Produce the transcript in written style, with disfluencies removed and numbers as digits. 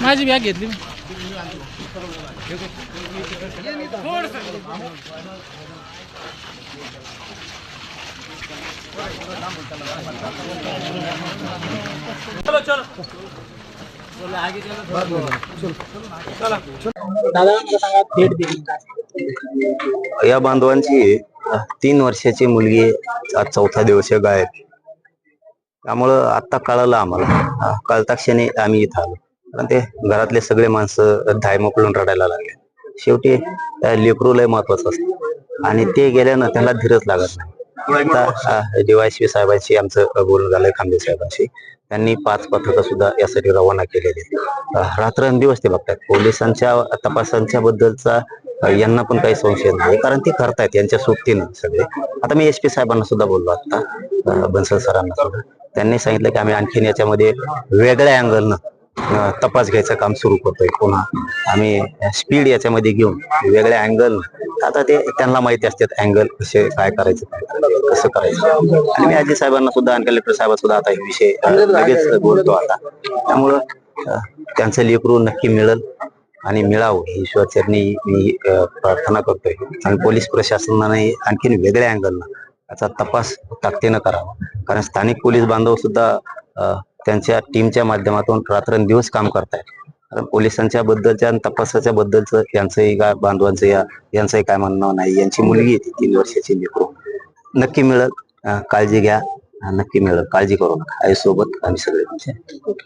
माझी बॅग घेतली चलो चलो या बांधवांची 3 वर्षाची मुलगी आज चौथा दिवस गायब. त्यामुळं आता कळालं आम्हाला. कळता क्षणी आम्ही इथं आलो. कारण ते घरातले सगळे माणसं धाय मोकळून रडायला लागले. शेवटी लेकरू लय महत्वाचं असतं आणि ते गेल्यानं त्याला धीरच लागत नाही. आता DYSP साहेबांशी आमचं बोलणं झालंय, खांबे साहेबांशी. त्यांनी 5 पथकं सुद्धा यासाठी रवाना केलेले. रात्रंदिवस ते बघतात. पोलिसांच्या तपासांच्या बद्दलचा यांना पण काही संशय नाही, कारण ते करतायत यांच्या सोबतीनं सगळे. आता मी SP साहेबांना सुद्धा बोललो आता, बन्सल सरांना सुद्धा. त्यांनी सांगितलं की आम्ही आणखीन याच्यामध्ये वेगळ्या अँगलनं तपास घ्यायचं काम सुरू करतोय. पुन्हा आम्ही स्पीड याच्यामध्ये घेऊन वेगळ्या अँगल, आता ते त्यांना माहिती असतात अँगल कसे काय करायचं, कसं करायचं. आणि मी आजी साहेबांना सुद्धा आणि कलेक्टर साहेबांना सुद्धा आता हे विषय लगेच बोलतो आता. त्यामुळं त्यांचं लेकरू नक्की मिळेल आणि मिळावं ही ईश्वरचरणी मी प्रार्थना करतोय. आणि पोलीस प्रशासनाने आणखीन वेगळ्या अँगलनं याचा तपास ताकदीनं करावा. कारण स्थानिक पोलीस बांधव सुद्धा त्यांच्या टीमच्या माध्यमातून रात्रंदिवस काम करतायत. कारण पोलिसांच्या बद्दलच्या आणि तपासाच्या बद्दलचं यांचंही काय बांधवांचं यांचंही काय म्हणणं नाही. यांची मुलगी आहे 3 वर्षाची लेकरू. नक्की मिळेल, काळजी घ्या, नक्की मिळेल, काळजी करू नका. आई सोबत आम्ही सगळे.